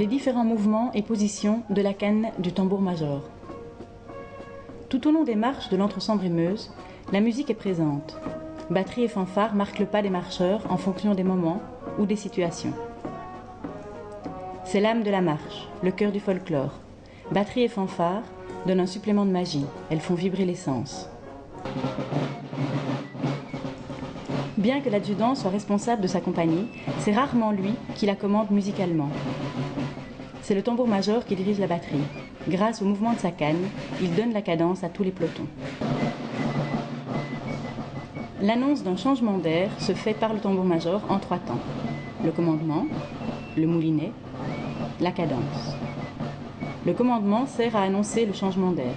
les différents mouvements et positions de la canne du tambour-major. Tout au long des marches de l'Entre-Sambre-et-Meuse, la musique est présente. Batterie et fanfare marquent le pas des marcheurs en fonction des moments ou des situations. C'est l'âme de la marche, le cœur du folklore. Batterie et fanfare donnent un supplément de magie, elles font vibrer les sens. Bien que l'adjudant soit responsable de sa compagnie, c'est rarement lui qui la commande musicalement. C'est le tambour-major qui dirige la batterie. Grâce au mouvement de sa canne, il donne la cadence à tous les pelotons. L'annonce d'un changement d'air se fait par le tambour-major en 3 temps. Le commandement, le moulinet, la cadence. Le commandement sert à annoncer le changement d'air.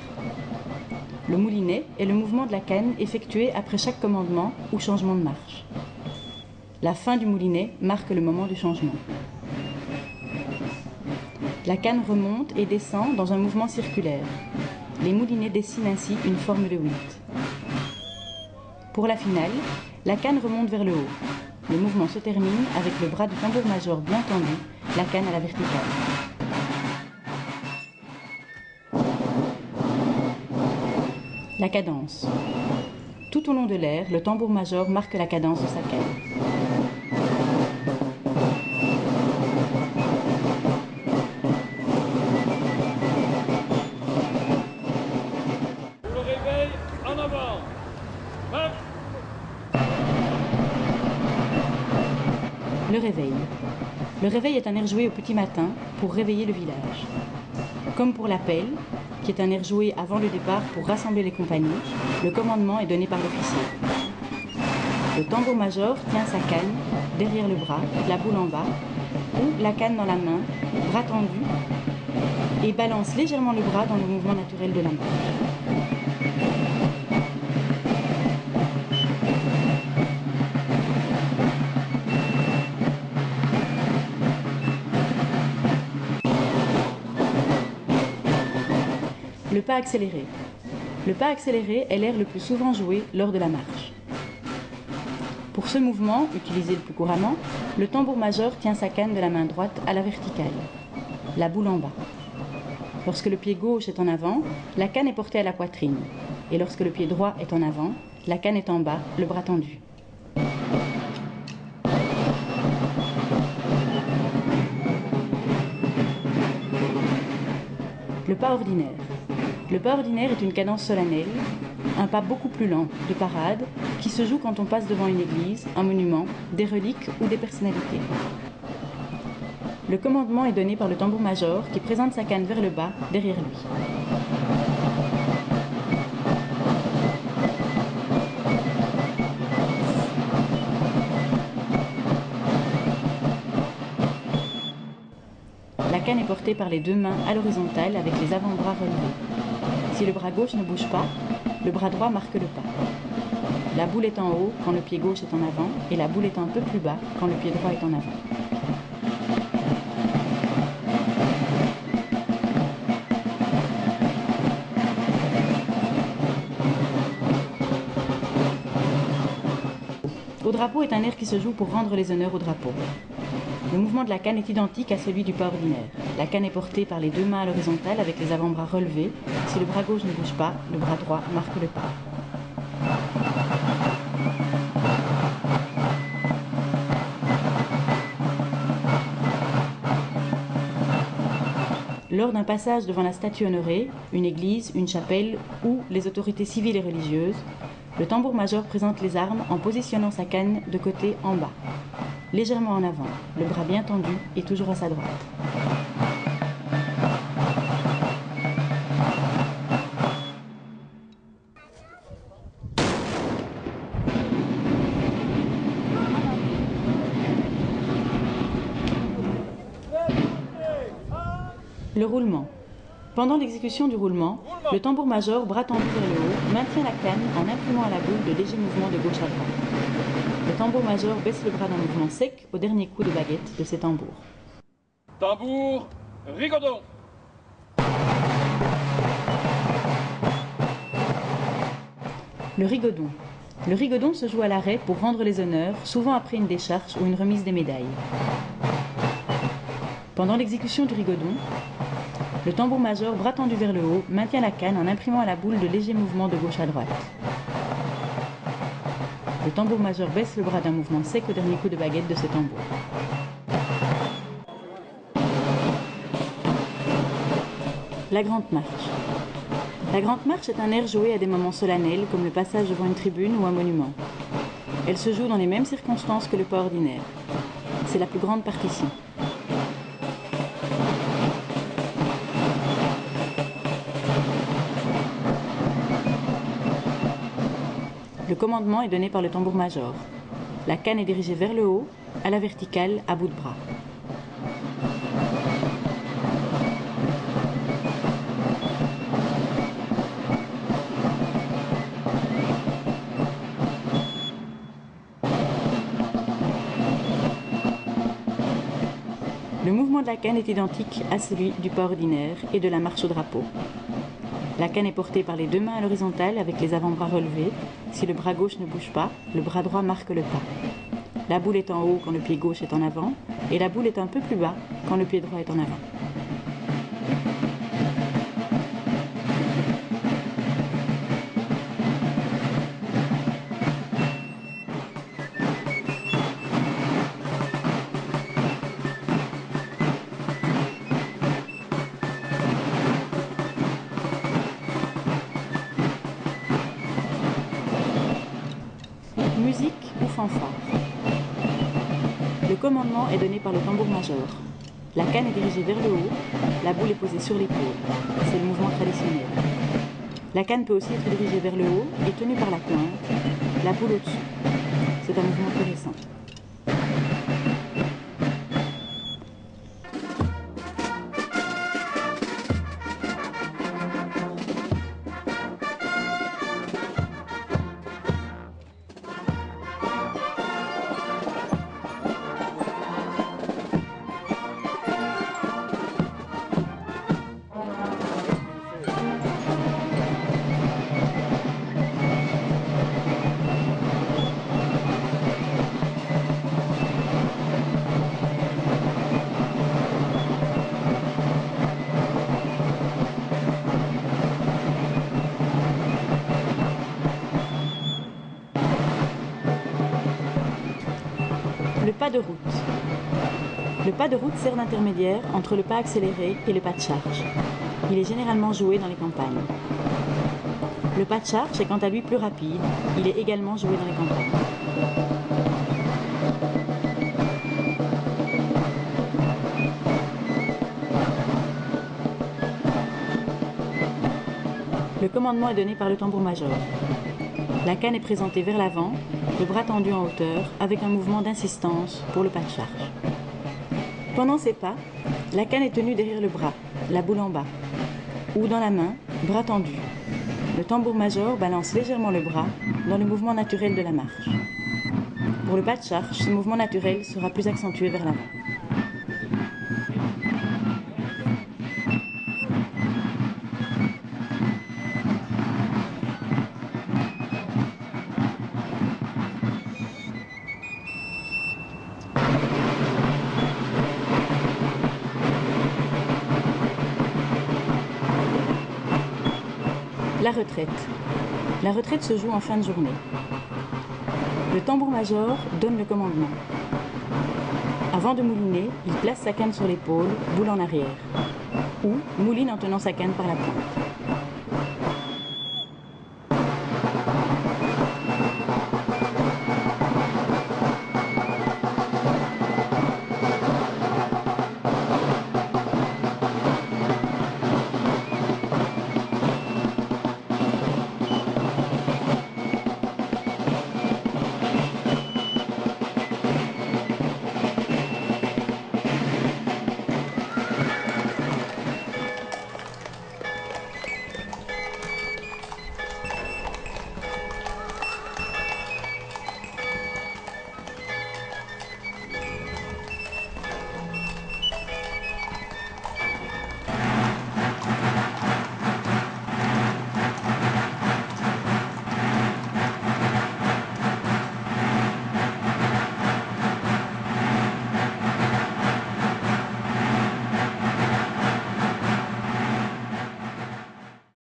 Le moulinet est le mouvement de la canne effectué après chaque commandement ou changement de marche. La fin du moulinet marque le moment du changement. La canne remonte et descend dans un mouvement circulaire. Les moulinets dessinent ainsi une forme de 8. Pour la finale, la canne remonte vers le haut. Le mouvement se termine avec le bras du tambour-major bien tendu, la canne à la verticale. La cadence. Tout au long de l'air, le tambour-major marque la cadence de sa canne. Le réveil, en avant. Marche. Le réveil. Le réveil est un air joué au petit matin pour réveiller le village. Comme pour l'appel, qui est un air joué avant le départ pour rassembler les compagnies, le commandement est donné par l'officier. Le tambour-major tient sa canne derrière le bras, la boule en bas, ou la canne dans la main, bras tendu, et balance légèrement le bras dans le mouvement naturel de la marche. Le pas accéléré. Le pas accéléré est l'air le plus souvent joué lors de la marche. Pour ce mouvement, utilisé le plus couramment, le tambour-major tient sa canne de la main droite à la verticale, la boule en bas. Lorsque le pied gauche est en avant, la canne est portée à la poitrine. Et lorsque le pied droit est en avant, la canne est en bas, le bras tendu. Le pas ordinaire. Le pas ordinaire est une cadence solennelle, un pas beaucoup plus lent, de parade, qui se joue quand on passe devant une église, un monument, des reliques ou des personnalités. Le commandement est donné par le tambour-major qui présente sa canne vers le bas, derrière lui. La canne est portée par les 2 mains à l'horizontale avec les avant-bras relevés. Si le bras gauche ne bouge pas, le bras droit marque le pas. La boule est en haut quand le pied gauche est en avant et la boule est un peu plus bas quand le pied droit est en avant. Au drapeau est un air qui se joue pour rendre les honneurs au drapeau. Le mouvement de la canne est identique à celui du pas ordinaire. La canne est portée par les 2 mains à l'horizontale avec les avant-bras relevés. Si le bras gauche ne bouge pas, le bras droit marque le pas. Lors d'un passage devant la statue honorée, une église, une chapelle ou les autorités civiles et religieuses, le tambour-major présente les armes en positionnant sa canne de côté en bas, légèrement en avant, le bras bien tendu et toujours à sa droite. Le roulement. Pendant l'exécution du roulement, le tambour-major, bras tendu vers le haut, maintient la canne en imprimant à la boule de légers mouvements de gauche à droite. Le tambour-major baisse le bras d'un mouvement sec au dernier coup de baguette de ses tambours. Tambour, rigodon. Le rigodon. Le rigodon se joue à l'arrêt pour rendre les honneurs, souvent après une décharge ou une remise des médailles. Pendant l'exécution du rigodon, le tambour-major, bras tendu vers le haut, maintient la canne en imprimant à la boule de légers mouvements de gauche à droite. Le tambour-major baisse le bras d'un mouvement sec au dernier coup de baguette de ce tambour. La Grande Marche. La Grande Marche est un air joué à des moments solennels comme le passage devant une tribune ou un monument. Elle se joue dans les mêmes circonstances que le pas ordinaire. C'est la plus grande partition. Le commandement est donné par le tambour-major. La canne est dirigée vers le haut, à la verticale, à bout de bras. Le mouvement de la canne est identique à celui du pas ordinaire et de la marche au drapeau. La canne est portée par les deux mains à l'horizontale avec les avant-bras relevés. Si le bras gauche ne bouge pas, le bras droit marque le pas. La boule est en haut quand le pied gauche est en avant et la boule est un peu plus bas quand le pied droit est en avant. Musique ou fanfare. Le commandement est donné par le tambour-major. La canne est dirigée vers le haut, la boule est posée sur l'épaule. C'est le mouvement traditionnel. La canne peut aussi être dirigée vers le haut et tenue par la pointe, la boule au-dessus. C'est un mouvement plus récent. Le pas de route. Le pas de route sert d'intermédiaire entre le pas accéléré et le pas de charge. Il est généralement joué dans les campagnes. Le pas de charge est quant à lui plus rapide. Il est également joué dans les campagnes. Le commandement est donné par le tambour-major. La canne est présentée vers l'avant, le bras tendu en hauteur, avec un mouvement d'insistance pour le pas de charge. Pendant ces pas, la canne est tenue derrière le bras, la boule en bas, ou dans la main, bras tendu. Le tambour-major balance légèrement le bras dans le mouvement naturel de la marche. Pour le pas de charge, ce mouvement naturel sera plus accentué vers l'avant. La retraite. La retraite se joue en fin de journée. Le tambour-major donne le commandement. Avant de mouliner, il place sa canne sur l'épaule, boule en arrière, ou mouline en tenant sa canne par la pointe.